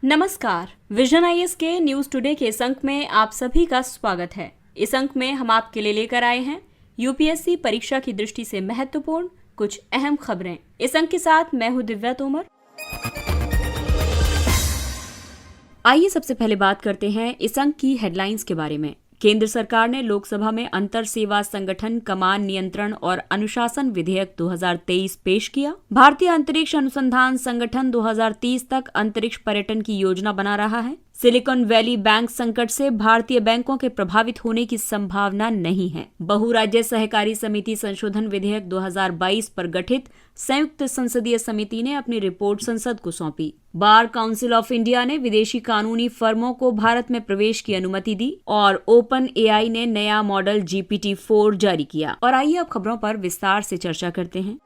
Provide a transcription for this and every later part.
नमस्कार, vision IAS के news today के इस अंक में आप सभी का स्वागत है। इस अंक में हम आपके लिए लेकर आए हैं यूपीएससी परीक्षा की दृष्टि से महत्वपूर्ण कुछ अहम खबरें। इस अंक के साथ मैं हूं दिव्या तोमर। आइए सबसे पहले बात करते हैं इस अंक की हेडलाइंस के बारे में। केंद्र सरकार ने लोकसभा में अंतर सेवा संगठन कमान नियंत्रण और अनुशासन विधेयक 2023 पेश किया। भारतीय अंतरिक्ष अनुसंधान संगठन 2030 तक अंतरिक्ष पर्यटन की योजना बना रहा है। सिलिकॉन वैली बैंक संकट से भारतीय बैंकों के प्रभावित होने की संभावना नहीं है। बहुराज्य सहकारी समिति संशोधन विधेयक 2022 पर गठित संयुक्त संसदीय समिति ने अपनी रिपोर्ट संसद को सौंपी। बार काउंसिल ऑफ इंडिया ने विदेशी कानूनी फर्मों को भारत में प्रवेश की अनुमति दी और ओपन एआई ने नया मॉडल GPT-4 जारी किया। और आइए अब खबरों पर विस्तार से चर्चा करते हैं।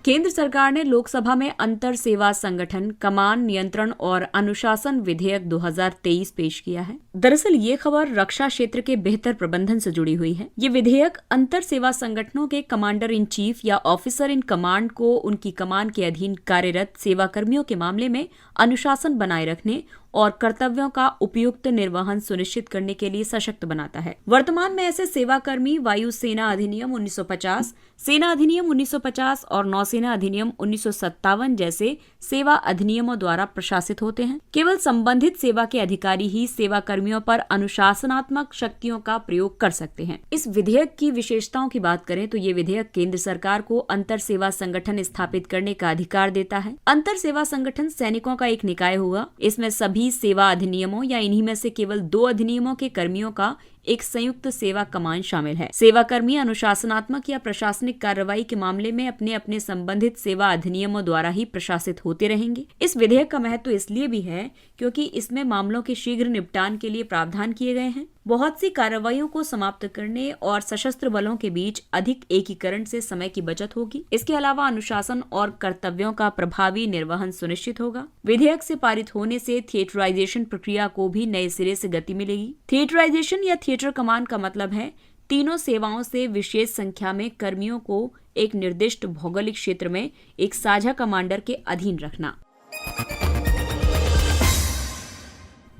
केंद्र सरकार ने लोकसभा में अंतर सेवा संगठन कमान नियंत्रण और अनुशासन विधेयक 2023 पेश किया है। दरअसल ये खबर रक्षा क्षेत्र के बेहतर प्रबंधन से जुड़ी हुई है। ये विधेयक अंतर सेवा संगठनों के कमांडर इन चीफ या ऑफिसर इन कमांड को उनकी कमान के अधीन कार्यरत सेवा कर्मियों के मामले में अनुशासन बनाए रखने और कर्तव्यों का उपयुक्त निर्वहन सुनिश्चित करने के लिए सशक्त बनाता है। वर्तमान में ऐसे सेवाकर्मी वायु सेना अधिनियम 1950, सेना अधिनियम 1950 और नौसेना अधिनियम 1957 जैसे सेवा अधिनियमों द्वारा प्रशासित होते हैं। केवल संबंधित सेवा के अधिकारी ही सेवा कर्मियों पर अनुशासनात्मक शक्तियों का प्रयोग कर सकते हैं। इस विधेयक की विशेषताओं की बात करें तो ये विधेयक केंद्र सरकार को अंतर सेवा संगठन स्थापित करने का अधिकार देता है। अंतर सेवा संगठन सैनिकों का एक निकाय होगा। इसमें सभी सेवा अधिनियमों या इन्हीं में से केवल 2 अधिनियमों के कर्मियों का एक संयुक्त सेवा कमान शामिल है। सेवा कर्मी अनुशासनात्मक या प्रशासनिक कार्रवाई के मामले में अपने अपने संबंधित सेवा अधिनियमों द्वारा ही प्रशासित होते रहेंगे। इस विधेयक का महत्व इसलिए भी है क्योंकि इसमें मामलों के शीघ्र निपटान के लिए प्रावधान किए गए हैं। बहुत सी कार्रवाइयों को समाप्त करने और सशस्त्र बलों के बीच अधिक एकीकरण से समय की बचत होगी। इसके अलावा अनुशासन और कर्तव्यों का प्रभावी निर्वहन सुनिश्चित होगा। विधेयक से पारित होने से थिएटराइजेशन प्रक्रिया को भी नए सिरे से गति मिलेगी। थिएटराइजेशन या थिएटर कमान का मतलब है तीनों सेवाओं से विशेष संख्या में कर्मियों को एक निर्दिष्ट भौगोलिक क्षेत्र में एक साझा कमांडर के अधीन रखना।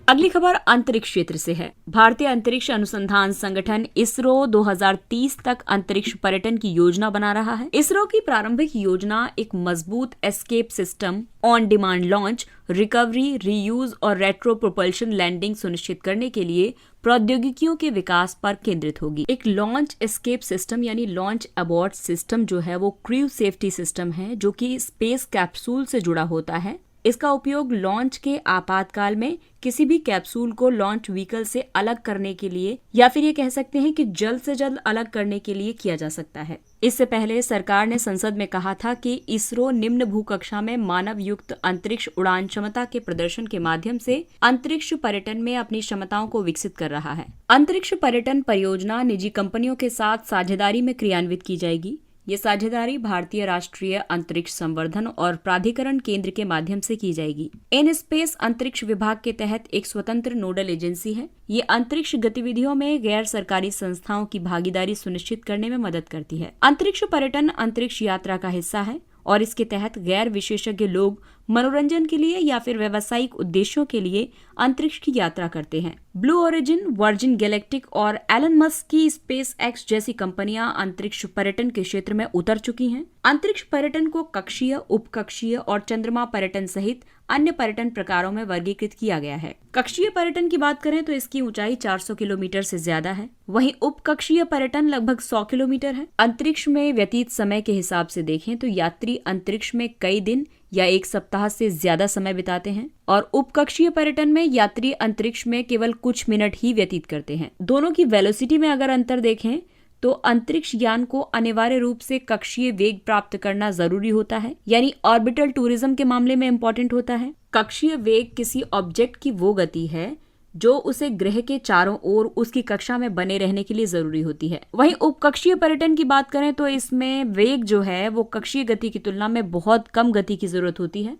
अगली खबर अंतरिक्ष क्षेत्र से है। भारतीय अंतरिक्ष अनुसंधान संगठन इसरो 2030 तक अंतरिक्ष पर्यटन की योजना बना रहा है। इसरो की प्रारंभिक योजना एक मजबूत escape system, on demand launch, recovery, reuse और रेट्रो प्रोपल्शन लैंडिंग सुनिश्चित करने के लिए प्रौद्योगिकियों के विकास पर केंद्रित होगी। एक लॉन्च एस्केप सिस्टम यानी लॉन्च अबॉर्ट सिस्टम जो है वो क्रू सेफ्टी सिस्टम है जो कि स्पेस कैप्सूल से जुड़ा होता है। इसका उपयोग लॉन्च के आपातकाल में किसी भी कैप्सूल को लॉन्च व्हीकल से अलग करने के लिए या फिर ये कह सकते हैं कि जल्द से जल्द अलग करने के लिए किया जा सकता है। इससे पहले सरकार ने संसद में कहा था कि इसरो निम्न भूकक्षा में मानव युक्त अंतरिक्ष उड़ान क्षमता के प्रदर्शन के माध्यम से अंतरिक्ष पर्यटन में अपनी क्षमताओं को विकसित कर रहा है। अंतरिक्ष पर्यटन परियोजना निजी कंपनियों के साथ साझेदारी में क्रियान्वित की जाएगी। ये साझेदारी भारतीय राष्ट्रीय अंतरिक्ष संवर्धन और प्राधिकरण केंद्र के माध्यम से की जाएगी। इन स्पेस अंतरिक्ष विभाग के तहत एक स्वतंत्र नोडल एजेंसी है। ये अंतरिक्ष गतिविधियों में गैर सरकारी संस्थाओं की भागीदारी सुनिश्चित करने में मदद करती है। अंतरिक्ष पर्यटन अंतरिक्ष यात्रा का हिस्सा है और इसके तहत गैर विशेषज्ञ लोग मनोरंजन के लिए या फिर व्यावसायिक उद्देश्यों के लिए अंतरिक्ष की यात्रा करते हैं। ब्लू ओरिजिन, वर्जिन गैलेक्टिक और एलन मस्क की स्पेस एक्स जैसी कंपनियां अंतरिक्ष पर्यटन के क्षेत्र में उतर चुकी हैं। अंतरिक्ष पर्यटन को कक्षीय, उपकक्षीय और चंद्रमा पर्यटन सहित अन्य पर्यटन प्रकारों में वर्गीकृत किया गया है। कक्षीय पर्यटन की बात करें तो इसकी ऊंचाई 400 किलोमीटर से ज्यादा है। वहीं उपकक्षीय पर्यटन लगभग 100 किलोमीटर है। अंतरिक्ष में व्यतीत समय के हिसाब से देखें तो यात्री अंतरिक्ष में कई दिन या एक सप्ताह से ज्यादा समय बिताते हैं और उपकक्षीय पर्यटन में यात्री अंतरिक्ष में केवल कुछ मिनट ही व्यतीत करते हैं। दोनों की वेलोसिटी में अगर अंतर देखें तो अंतरिक्ष यान को अनिवार्य रूप से कक्षीय वेग प्राप्त करना जरूरी होता है, यानी ऑर्बिटल टूरिज्म के मामले में इंपॉर्टेंट होता है। कक्षीय वेग किसी ऑब्जेक्ट की वो गति है जो उसे ग्रह के चारों ओर उसकी कक्षा में बने रहने के लिए जरूरी होती है। वहीं उपकक्षीय पर्यटन की बात करें तो इसमें वेग जो है वो कक्षीय गति की तुलना में बहुत कम गति की जरूरत होती है।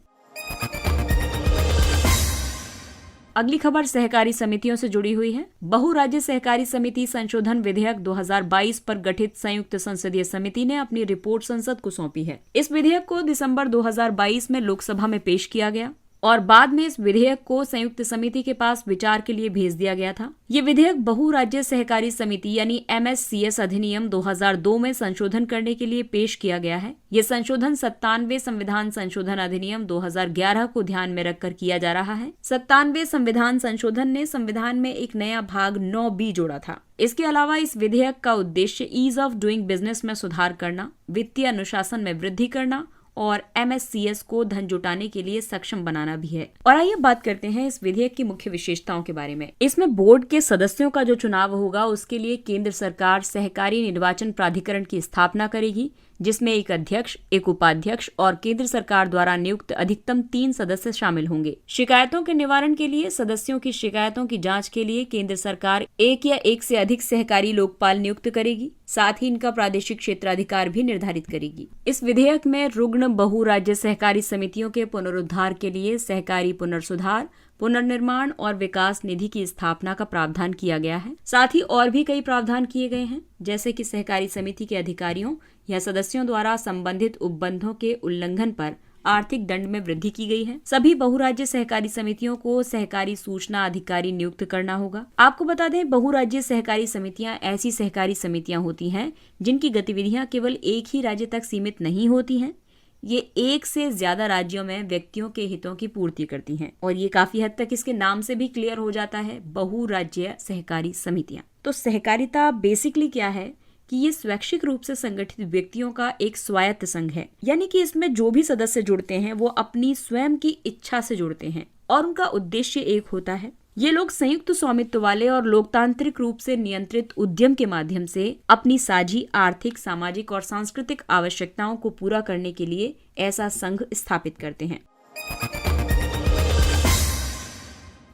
अगली खबर सहकारी समितियों से जुड़ी हुई है। बहुराज्य सहकारी समिति संशोधन विधेयक 2022 पर गठित संयुक्त संसदीय समिति ने अपनी रिपोर्ट संसद को सौंपी है। इस विधेयक को दिसंबर 2022 में लोकसभा में पेश किया गया और बाद में इस विधेयक को संयुक्त समिति के पास विचार के लिए भेज दिया गया था। ये विधेयक बहुराज्य सहकारी समिति यानी MSCS अधिनियम 2002 में संशोधन करने के लिए पेश किया गया है। ये संशोधन 97वें संविधान संशोधन अधिनियम 2011 को ध्यान में रखकर किया जा रहा है। 97वें संविधान संशोधन ने संविधान में एक नया भाग 9B जोड़ा था। इसके अलावा इस विधेयक का उद्देश्य ईज ऑफ डूइंग बिजनेस में सुधार करना, वित्तीय अनुशासन में वृद्धि करना और MSCS को धन जुटाने के लिए सक्षम बनाना भी है। और आइए बात करते हैं इस विधेयक की मुख्य विशेषताओं के बारे में। इसमें बोर्ड के सदस्यों का जो चुनाव होगा उसके लिए केंद्र सरकार सहकारी निर्वाचन प्राधिकरण की स्थापना करेगी, जिसमें एक अध्यक्ष, एक उपाध्यक्ष और केंद्र सरकार द्वारा नियुक्त अधिकतम 3 सदस्य शामिल होंगे। शिकायतों के निवारण के लिए सदस्यों की शिकायतों की जांच के लिए केंद्र सरकार एक या एक से अधिक सहकारी लोकपाल नियुक्त करेगी। साथ ही इनका प्रादेशिक क्षेत्राधिकार भी निर्धारित करेगी। इस विधेयक में रुग्ण बहुराज्य सहकारी समितियों के पुनरुद्धार के लिए सहकारी पुनर्सुधार, पुनर्निर्माण और विकास निधि की स्थापना का प्रावधान किया गया है। साथ ही और भी कई प्रावधान किए गए हैं, जैसे कि सहकारी समिति के अधिकारियों या सदस्यों द्वारा संबंधित उपबंधों के उल्लंघन पर आर्थिक दंड में वृद्धि की गई है। सभी बहुराज्य सहकारी समितियों को सहकारी सूचना अधिकारी नियुक्त करना होगा। आपको बता दें, बहुराज्य सहकारी समितियां ऐसी सहकारी समितियां होती हैं जिनकी गतिविधियां केवल एक ही राज्य तक सीमित नहीं होती हैं। ये एक से ज्यादा राज्यों में व्यक्तियों के हितों की पूर्ति करती हैं और ये काफी हद तक इसके नाम से भी क्लियर हो जाता है, बहुराज्य सहकारी समितियां। तो सहकारिता बेसिकली क्या है कि ये स्वैच्छिक रूप से संगठित व्यक्तियों का एक स्वायत्त संघ है, यानी कि इसमें जो भी सदस्य जुड़ते हैं वो अपनी स्वयं की इच्छा से जुड़ते हैं और उनका उद्देश्य एक होता है। ये लोग संयुक्त स्वामित्व वाले और लोकतांत्रिक रूप से नियंत्रित उद्यम के माध्यम से अपनी साझी आर्थिक, सामाजिक और सांस्कृतिक आवश्यकताओं को पूरा करने के लिए ऐसा संघ स्थापित करते हैं।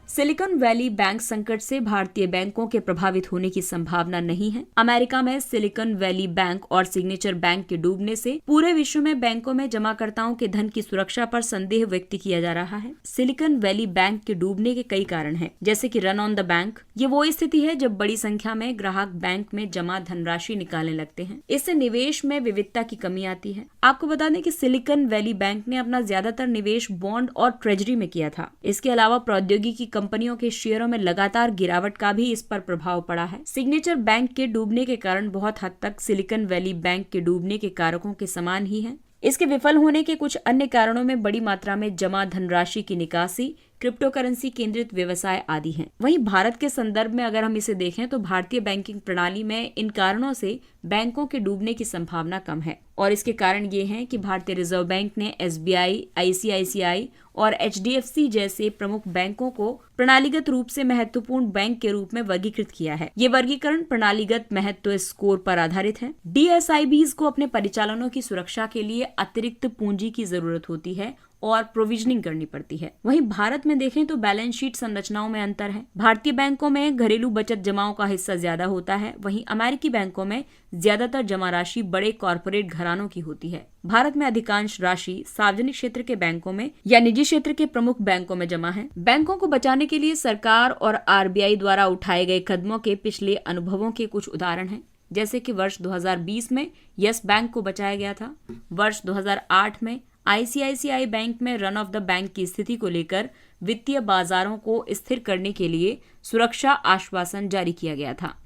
सिलिकॉन वैली बैंक संकट से भारतीय बैंकों के प्रभावित होने की संभावना नहीं है। अमेरिका में सिलिकॉन वैली बैंक और सिग्नेचर बैंक के डूबने से पूरे विश्व में बैंकों में जमाकर्ताओं के धन की सुरक्षा पर संदेह व्यक्त किया जा रहा है। सिलिकॉन वैली बैंक के डूबने के कई कारण हैं, जैसे कि रन ऑन द बैंक। ये वो स्थिति है जब बड़ी संख्या में ग्राहक बैंक में जमा धनराशि निकालने लगते हैं। इससे निवेश में विविधता की कमी आती है। आपको बता दें कि सिलिकॉन वैली बैंक ने अपना ज्यादातर निवेश बॉन्ड और ट्रेजरी में किया था। इसके अलावा प्रौद्योगिकी कंपनियों के शेयरों में लगातार गिरावट का भी इस पर प्रभाव पड़ा है। सिग्नेचर बैंक के डूबने के कारण बहुत हद तक सिलिकॉन वैली बैंक के डूबने के कारकों के समान ही है। इसके विफल होने के कुछ अन्य कारणों में बड़ी मात्रा में जमा धनराशि की निकासी, क्रिप्टो करेंसी केंद्रित व्यवसाय आदि हैं। वहीं भारत के संदर्भ में अगर हम इसे देखें तो भारतीय बैंकिंग प्रणाली में इन कारणों से बैंकों के डूबने की संभावना कम है और इसके कारण ये हैं कि भारतीय रिजर्व बैंक ने SBI, ICICI और HDFC जैसे प्रमुख बैंकों को प्रणालीगत रूप से महत्वपूर्ण बैंक के रूप में वर्गीकृत किया है। ये वर्गीकरण प्रणालीगत महत्व स्कोर पर आधारित है। DSIBs को अपने परिचालनों की सुरक्षा के लिए अतिरिक्त पूंजी की जरूरत होती है और प्रोविजनिंग करनी पड़ती है। वहीं भारत में देखें तो बैलेंस शीट संरचनाओं में अंतर है। भारतीय बैंकों में घरेलू बचत जमाओं का हिस्सा ज्यादा होता है, वहीं अमेरिकी बैंकों में ज्यादातर जमा राशि बड़े कॉरपोरेट घरानों की होती है। भारत में अधिकांश राशि सार्वजनिक क्षेत्र के बैंकों में या निजी क्षेत्र के प्रमुख बैंकों में जमा है। बैंकों को बचाने के लिए सरकार और RBI द्वारा उठाए गए कदमों के पिछले अनुभवों के कुछ उदाहरण हैं, जैसे कि वर्ष 2020 में यस बैंक को बचाया गया था। वर्ष 2008 में ICICI बैंक में रन ऑफ द बैंक की स्थिति को लेकर वित्तीय बाजारों को स्थिर करने के लिए सुरक्षा आश्वासन जारी किया गया था।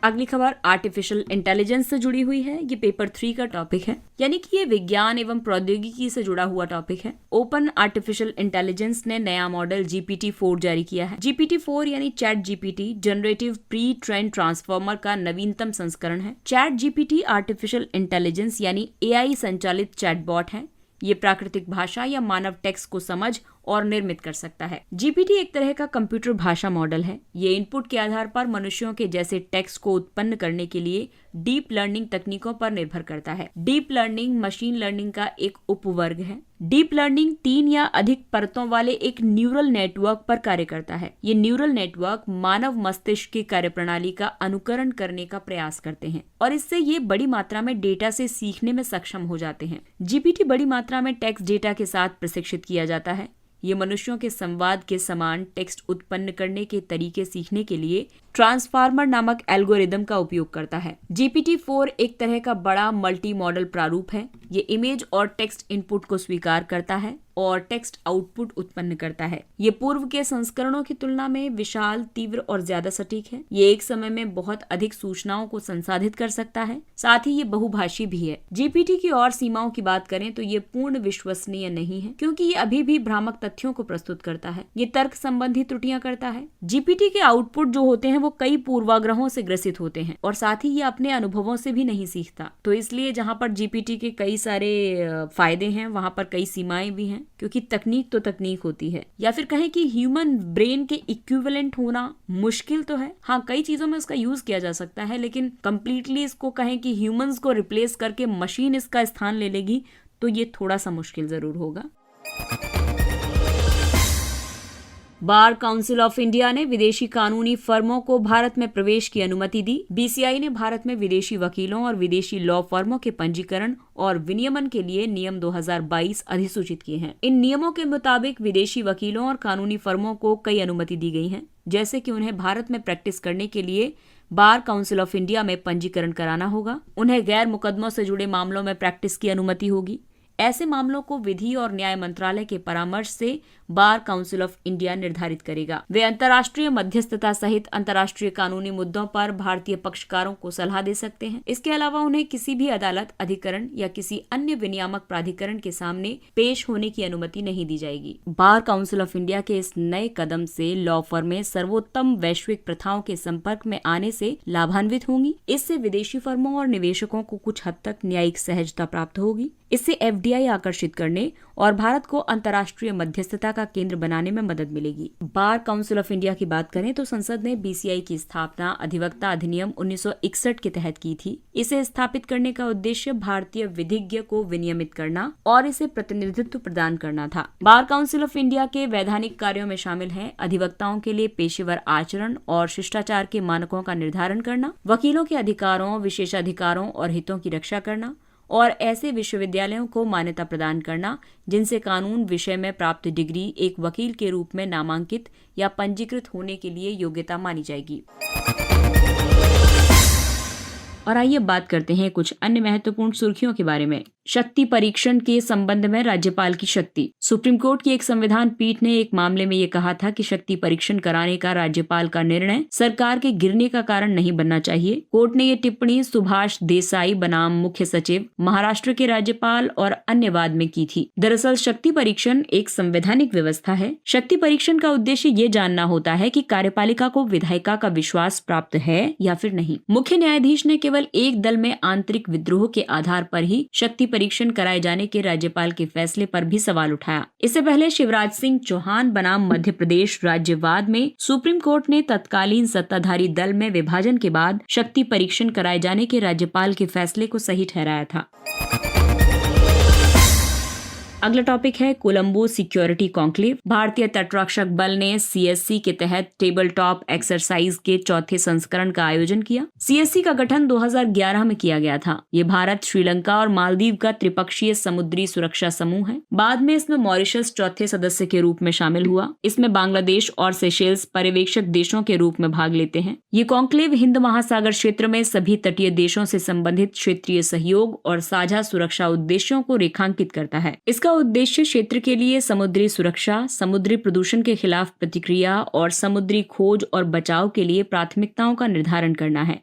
अगली खबर आर्टिफिशियल इंटेलिजेंस से जुड़ी हुई है। ये पेपर 3 का टॉपिक है, यानी कि ये विज्ञान एवं प्रौद्योगिकी से जुड़ा हुआ टॉपिक है। ओपन आर्टिफिशियल इंटेलिजेंस ने नया मॉडल GPT-4 जारी किया है। GPT-4 यानी chat GPT generative pre train transformer का नवीनतम संस्करण है। चैट GPT आर्टिफिशियल इंटेलिजेंस यानी AI संचालित चैटबॉट है। ये प्राकृतिक भाषा या मानव टेक्स्ट को समझ और निर्मित कर सकता है। GPT एक तरह का कंप्यूटर भाषा मॉडल है। ये इनपुट के आधार पर मनुष्यों के जैसे टेक्स्ट को उत्पन्न करने के लिए डीप लर्निंग तकनीकों पर निर्भर करता है। डीप लर्निंग मशीन लर्निंग का एक उपवर्ग है। डीप लर्निंग 3 या अधिक परतों वाले एक न्यूरल नेटवर्क पर कार्य करता है। ये न्यूरल नेटवर्क मानव मस्तिष्क की कार्यप्रणाली का अनुकरण करने का प्रयास करते हैं और इससे ये बड़ी मात्रा में डेटा से सीखने में सक्षम हो जाते हैं। GPT बड़ी मात्रा में टेक्स्ट डेटा के साथ प्रशिक्षित किया जाता है। ये मनुष्यों के संवाद के समान टेक्स्ट उत्पन्न करने के तरीके सीखने के लिए ट्रांसफार्मर नामक एल्गोरिदम का उपयोग करता है। GPT-4 एक तरह का बड़ा मल्टी मॉडल प्रारूप है। ये इमेज और टेक्स्ट इनपुट को स्वीकार करता है और टेक्स्ट आउटपुट उत्पन्न करता है। ये पूर्व के संस्करणों की तुलना में विशाल, तीव्र और ज्यादा सटीक है। ये एक समय में बहुत अधिक सूचनाओं को संसाधित कर सकता है। साथ ही ये बहुभाषी भी है। GPT की और सीमाओं की बात करें तो ये पूर्ण विश्वसनीय नहीं है, क्योंकि ये अभी भी भ्रामक तथ्यों को प्रस्तुत करता है। ये तर्क संबंधी त्रुटियां करता है। GPT के आउटपुट जो होते हैं वो कई पूर्वाग्रहों से ग्रसित होते हैं और साथ ही ये अपने अनुभवों से भी नहीं सीखता। तो इसलिए जहां पर GPT के कई सारे फायदे हैं, वहां पर कई सीमाएं भी हैं, क्योंकि तकनीक तो तकनीक होती है। या फिर कहें कि ह्यूमन ब्रेन के इक्विवेलेंट होना मुश्किल तो है। हाँ, कई चीजों में इसका यूज किया जा सकता है, लेकिन कंप्लीटली इसको कहें कि ह्यूमंस को रिप्लेस करके मशीन इसका स्थान ले लेगी तो ये थोड़ा सा मुश्किल जरूर होगा। बार काउंसिल ऑफ इंडिया ने विदेशी कानूनी फर्मों को भारत में प्रवेश की अनुमति दी। BCI ने भारत में विदेशी वकीलों और विदेशी लॉ फर्मों के पंजीकरण और विनियमन के लिए नियम 2022 अधिसूचित किए हैं। इन नियमों के मुताबिक विदेशी वकीलों और कानूनी फर्मों को कई अनुमति दी गई है, जैसे कि उन्हें भारत में प्रैक्टिस करने के लिए बार काउंसिल ऑफ इंडिया में पंजीकरण कराना होगा। उन्हें गैर मुकदमों से जुड़े मामलों में प्रैक्टिस की अनुमति होगी। ऐसे मामलों को विधि और न्याय मंत्रालय के परामर्श से बार काउंसिल ऑफ इंडिया निर्धारित करेगा। वे अंतर्राष्ट्रीय मध्यस्थता सहित अंतर्राष्ट्रीय कानूनी मुद्दों पर भारतीय पक्षकारों को सलाह दे सकते हैं। इसके अलावा उन्हें किसी भी अदालत, अधिकरण या किसी अन्य विनियामक प्राधिकरण के सामने पेश होने की अनुमति नहीं दी जाएगी। बार काउंसिल ऑफ इंडिया के इस नए कदम से लॉ फर्में सर्वोत्तम वैश्विक प्रथाओं के संपर्क में आने से लाभान्वित होंगी। इससे विदेशी फर्मों और निवेशकों को कुछ हद तक न्यायिक सहजता प्राप्त होगी। इससे FDI आकर्षित करने और भारत को अंतर्राष्ट्रीय मध्यस्थता का केंद्र बनाने में मदद मिलेगी। बार काउंसिल ऑफ इंडिया की बात करें तो संसद ने BCI की स्थापना अधिवक्ता अधिनियम 1961 के तहत की थी। इसे स्थापित करने का उद्देश्य भारतीय विधिज्ञ को विनियमित करना और इसे प्रतिनिधित्व प्रदान करना था। बार काउंसिल ऑफ इंडिया के वैधानिक कार्यों में शामिल है अधिवक्ताओं के लिए पेशेवर आचरण और शिष्टाचार के मानकों का निर्धारण करना, वकीलों के अधिकारों, विशेषाधिकारों और हितों की रक्षा करना और ऐसे विश्वविद्यालयों को मान्यता प्रदान करना जिनसे कानून विषय में प्राप्त डिग्री एक वकील के रूप में नामांकित या पंजीकृत होने के लिए योग्यता मानी जाएगी। और आइए बात करते हैं कुछ अन्य महत्वपूर्ण सुर्खियों के बारे में। शक्ति परीक्षण के संबंध में राज्यपाल की शक्ति। सुप्रीम कोर्ट की एक संविधान पीठ ने एक मामले में ये कहा था कि शक्ति परीक्षण कराने का राज्यपाल का निर्णय सरकार के गिरने का कारण नहीं बनना चाहिए। कोर्ट ने ये टिप्पणी सुभाष देसाई बनाम मुख्य सचिव, महाराष्ट्र के राज्यपाल और अन्य वाद में की थी। दरअसल शक्ति परीक्षण एक संवैधानिक व्यवस्था है। शक्ति परीक्षण का उद्देश्य ये जानना होता है कि कार्यपालिका को विधायिका का विश्वास प्राप्त है या फिर नहीं। मुख्य न्यायाधीश ने केवल एक दल में आंतरिक विद्रोह के आधार पर ही शक्ति परीक्षण कराए जाने के राज्यपाल के फैसले पर भी सवाल उठाया। इससे पहले शिवराज सिंह चौहान बनाम मध्य प्रदेश राज्यवाद में सुप्रीम कोर्ट ने तत्कालीन सत्ताधारी दल में विभाजन के बाद शक्ति परीक्षण कराए जाने के राज्यपाल के फैसले को सही ठहराया था। अगला टॉपिक है कोलंबो सिक्योरिटी कॉन्क्लेव। भारतीय तटरक्षक बल ने CSC के तहत टेबल टॉप एक्सरसाइज के चौथे संस्करण का आयोजन किया। CSC का गठन 2011 में किया गया था। ये भारत, श्रीलंका और मालदीव का त्रिपक्षीय समुद्री सुरक्षा समूह है। बाद में इसमें मॉरिशस चौथे सदस्य के रूप में शामिल हुआ। इसमें बांग्लादेश और सेशेल्स पर्यवेक्षक देशों के रूप में भाग लेते हैं। ये कॉन्क्लेव हिंद महासागर क्षेत्र में सभी तटीय देशों से संबंधित क्षेत्रीय सहयोग और साझा सुरक्षा उद्देश्यों को रेखांकित करता है। इसका उद्देश्य क्षेत्र के लिए समुद्री सुरक्षा, समुद्री प्रदूषण के खिलाफ प्रतिक्रिया और समुद्री खोज और बचाव के लिए प्राथमिकताओं का निर्धारण करना है।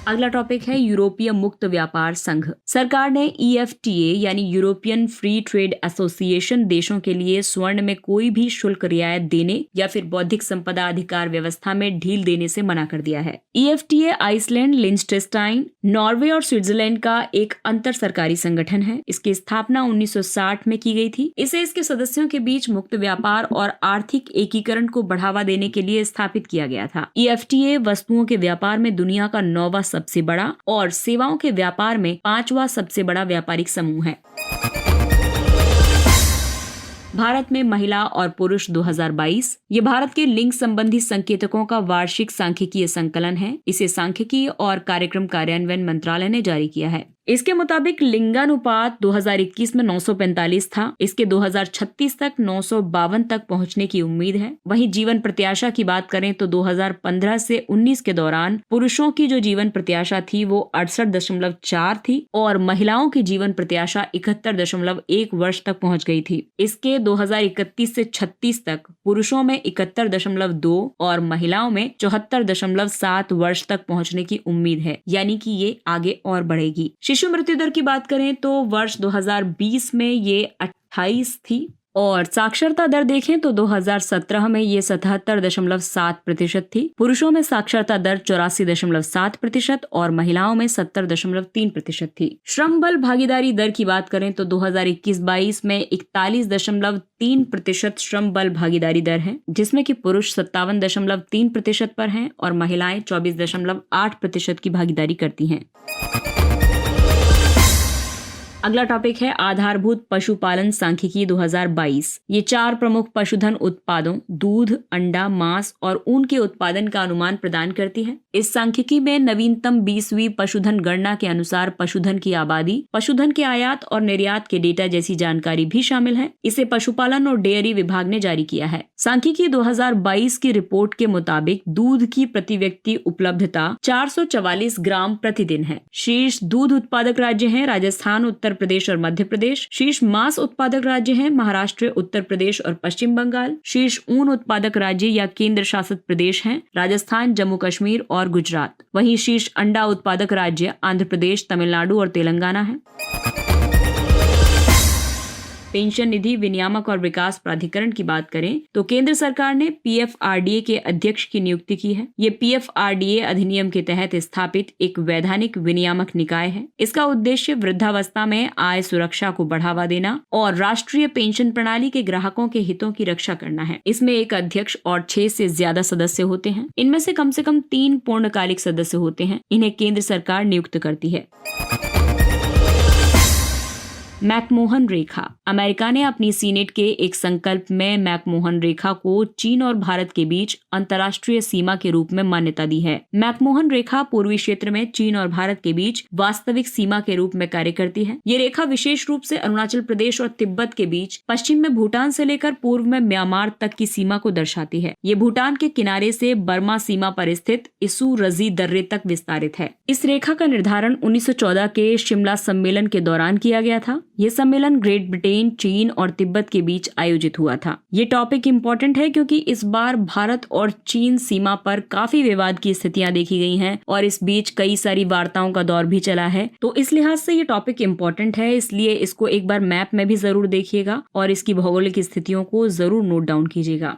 अगला टॉपिक है यूरोपीय मुक्त व्यापार संघ। सरकार ने EFTA यानी यूरोपियन फ्री ट्रेड एसोसिएशन देशों के लिए स्वर्ण में कोई भी शुल्क रियायत देने या फिर बौद्धिक संपदा अधिकार व्यवस्था में ढील देने से मना कर दिया है। EFTA आइसलैंड, लिंचटेनस्टाइन, नॉर्वे और स्विट्जरलैंड का एक अंतर सरकारी संगठन है। इसकी स्थापना 1960 में की गई थी। इसे इसके सदस्यों के बीच मुक्त व्यापार और आर्थिक एकीकरण को बढ़ावा देने के लिए स्थापित किया गया था। EFTA वस्तुओं के व्यापार में दुनिया का 9वां सबसे बड़ा और सेवाओं के व्यापार में 5वां सबसे बड़ा व्यापारिक समूह है। भारत में महिला और पुरुष 2022 ये भारत के लिंग संबंधी संकेतकों का वार्षिक सांख्यिकीय संकलन है। इसे सांख्यिकी और कार्यक्रम कार्यान्वयन मंत्रालय ने जारी किया है। इसके मुताबिक लिंगानुपात 2021 में 945 था। इसके 2036 तक 952 तक पहुंचने की उम्मीद है। वहीं जीवन प्रत्याशा की बात करें तो 2015 से 19 के दौरान पुरुषों की जो जीवन प्रत्याशा थी वो 68.4 थी और महिलाओं की जीवन प्रत्याशा 71.1 वर्ष तक पहुंच गई थी। इसके 2031 से 36 तक पुरुषों में 71.2 और महिलाओं में 74.7 वर्ष तक पहुंचने की उम्मीद है, यानी कि ये आगे और बढ़ेगी। शिशु मृत्यु दर की बात करें तो वर्ष 2020 में ये 28 थी और साक्षरता दर देखें तो 2017 में ये 77.7% थी। पुरुषों में साक्षरता दर 84.7% और महिलाओं में 70.3% थी। श्रम बल भागीदारी दर की बात करें तो 2021-22 में 41.3% श्रम बल भागीदारी दर है, जिसमें कि पुरुष 57.3% पर हैं और महिलाएं 24.8% की भागीदारी करती हैं। अगला टॉपिक है आधारभूत पशुपालन सांख्यिकी 2022। ये 4 प्रमुख पशुधन उत्पादों दूध, अंडा, मांस और ऊन के उत्पादन का अनुमान प्रदान करती है। इस सांख्यिकी में नवीनतम 20वीं पशुधन गणना के अनुसार पशुधन की आबादी, पशुधन के आयात और निर्यात के डेटा जैसी जानकारी भी शामिल है। इसे पशुपालन और डेयरी विभाग ने जारी किया है। सांख्यिकी 2022 की रिपोर्ट के मुताबिक दूध की प्रति व्यक्ति उपलब्धता 444 ग्राम प्रतिदिन है। शीर्ष दूध उत्पादक राज्य हैं राजस्थान, उत्तर प्रदेश और मध्य प्रदेश। शीर्ष मांस उत्पादक राज्य हैं महाराष्ट्र, उत्तर प्रदेश और पश्चिम बंगाल। शीर्ष ऊन उत्पादक राज्य या केंद्र शासित प्रदेश हैं राजस्थान, जम्मू कश्मीर और गुजरात। वहीं शीर्ष अंडा उत्पादक राज्य आंध्र प्रदेश, तमिलनाडु और तेलंगाना है। पेंशन निधि विनियामक और विकास प्राधिकरण की बात करें तो केंद्र सरकार ने पीएफआरडीए के अध्यक्ष की नियुक्ति की है। ये पीएफआरडीए अधिनियम के तहत स्थापित एक वैधानिक विनियामक निकाय है। इसका उद्देश्य वृद्धावस्था में आय सुरक्षा को बढ़ावा देना और राष्ट्रीय पेंशन प्रणाली के ग्राहकों के हितों की रक्षा करना है। इसमें एक अध्यक्ष और 6 से ज्यादा सदस्य होते हैं। इनमें से कम 3 पूर्णकालिक सदस्य होते हैं। इन्हें केंद्र सरकार नियुक्त करती है। मैकमोहन रेखा। अमेरिका ने अपनी सीनेट के एक संकल्प में मैकमोहन रेखा को चीन और भारत के बीच अंतर्राष्ट्रीय सीमा के रूप में मान्यता दी है। मैकमोहन रेखा पूर्वी क्षेत्र में चीन और भारत के बीच वास्तविक सीमा के रूप में कार्य करती है। ये रेखा विशेष रूप से अरुणाचल प्रदेश और तिब्बत के बीच पश्चिम में भूटान से लेकर पूर्व में म्यांमार तक की सीमा को दर्शाती है। ये भूटान के किनारे से बर्मा सीमा पर स्थित इसू रजी दर्रे तक विस्तारित है। इस रेखा का निर्धारण 1914 के शिमला सम्मेलन के दौरान किया गया था। ये सम्मेलन ग्रेट ब्रिटेन, चीन और तिब्बत के बीच आयोजित हुआ था। ये टॉपिक इम्पोर्टेंट है क्योंकि इस बार भारत और चीन सीमा पर काफी विवाद की स्थितियां देखी गई हैं और इस बीच कई सारी वार्ताओं का दौर भी चला है। तो इस लिहाज से ये टॉपिक इम्पोर्टेंट है, इसलिए इसको एक बार मैप में भी जरूर देखिएगा और इसकी भौगोलिक स्थितियों को जरूर नोट डाउन कीजिएगा।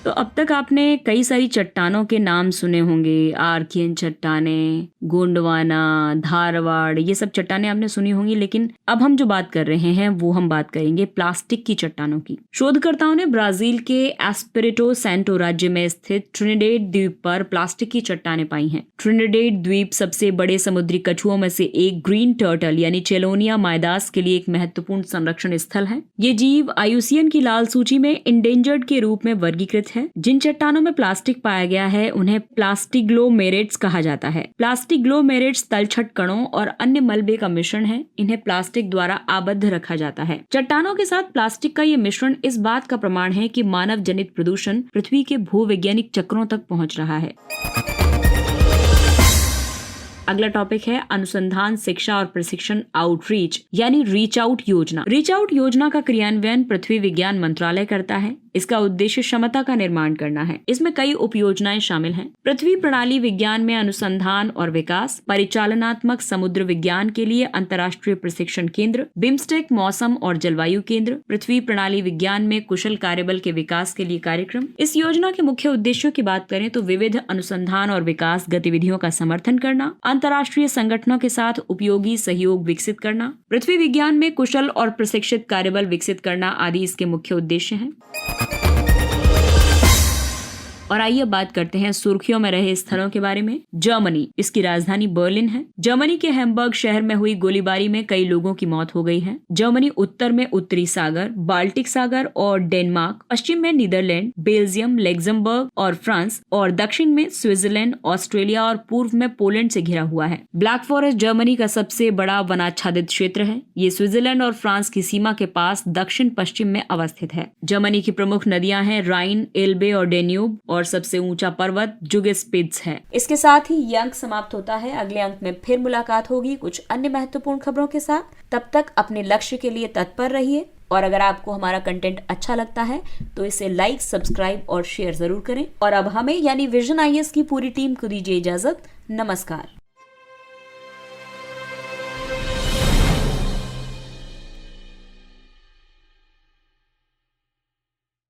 तो अब तक आपने कई सारी चट्टानों के नाम सुने होंगे। आर्कियन चट्टानें, गोंडवाना, धारवाड़, ये सब चट्टानें आपने सुनी होंगी। लेकिन अब हम जो बात कर रहे हैं वो हम बात करेंगे प्लास्टिक की चट्टानों की। शोधकर्ताओं ने ब्राजील के एस्पिरिटो सैंटो राज्य में स्थित ट्रिनिडेड द्वीप पर प्लास्टिक की चट्टानें पाई हैं। ट्रिनिडेड द्वीप सबसे बड़े समुद्री कछुओं में से एक ग्रीन टर्टल यानी चेलोनिया माइदास के लिए एक महत्वपूर्ण संरक्षण स्थल है। ये जीव IUCN की लाल सूची में इंडेंजर्ड के रूप में वर्गीकृत है। जिन चट्टानों में प्लास्टिक पाया गया है उन्हें प्लास्टिग्लोमेरेट्स कहा जाता है। प्लास्टिग्लोमेरेट्स तलछट कणों और अन्य मलबे का मिश्रण है। इन्हें प्लास्टिक द्वारा आबद्ध रखा जाता है। चट्टानों के साथ प्लास्टिक का ये मिश्रण इस बात का प्रमाण है कि मानव जनित प्रदूषण पृथ्वी के भूवैज्ञानिक चक्रों तक पहुंच रहा है। अगला टॉपिक है अनुसंधान, शिक्षा और प्रशिक्षण आउटरीच यानी रीच आउट योजना। रीच आउट योजना का क्रियान्वयन पृथ्वी विज्ञान मंत्रालय करता है। इसका उद्देश्य क्षमता का निर्माण करना है। इसमें कई उपयोजनाएं शामिल हैं। पृथ्वी प्रणाली विज्ञान में अनुसंधान और विकास, परिचालनात्मक समुद्र विज्ञान के लिए अंतर्राष्ट्रीय प्रशिक्षण केंद्र, बिम्स्टेक मौसम और जलवायु केंद्र, पृथ्वी प्रणाली विज्ञान में कुशल कार्यबल के विकास के लिए कार्यक्रम। इस योजना के मुख्य उद्देश्यों की बात करें तो विविध अनुसंधान और विकास गतिविधियों का समर्थन करना, अंतर्राष्ट्रीय संगठनों के साथ उपयोगी सहयोग विकसित करना, पृथ्वी विज्ञान में कुशल और प्रशिक्षित कार्यबल विकसित करना आदि इसके मुख्य उद्देश्य हैं। और आइए बात करते हैं सुर्खियों में रहे स्थलों के बारे में। जर्मनी, इसकी राजधानी बर्लिन है। जर्मनी के हैम्बर्ग शहर में हुई गोलीबारी में कई लोगों की मौत हो गई है। जर्मनी उत्तर में उत्तरी सागर, बाल्टिक सागर और डेनमार्क, पश्चिम में नीदरलैंड, बेल्जियम, लग्जमबर्ग और फ्रांस और दक्षिण में स्विट्जरलैंड, ऑस्ट्रेलिया और पूर्व में पोलैंड से घिरा हुआ है। ब्लैक फॉरेस्ट जर्मनी का सबसे बड़ा वनाच्छादित क्षेत्र है। ये स्विट्जरलैंड और फ्रांस की सीमा के पास दक्षिण पश्चिम में अवस्थित है। जर्मनी की प्रमुख नदियां हैं राइन, एल्बे और डेन्यूब और सबसे ऊंचा पर्वत जुगेस्पिट्ज है। इसके साथ ही ये अंक समाप्त होता है। अगले अंक में फिर मुलाकात होगी कुछ अन्य महत्वपूर्ण खबरों के साथ। तब तक अपने लक्ष्य के लिए तत्पर रहिए और अगर आपको हमारा कंटेंट अच्छा लगता है तो इसे लाइक, सब्सक्राइब और शेयर जरूर करें। और अब हमें यानी विजन IAS की पूरी टीम को दीजिए इजाजत। नमस्कार।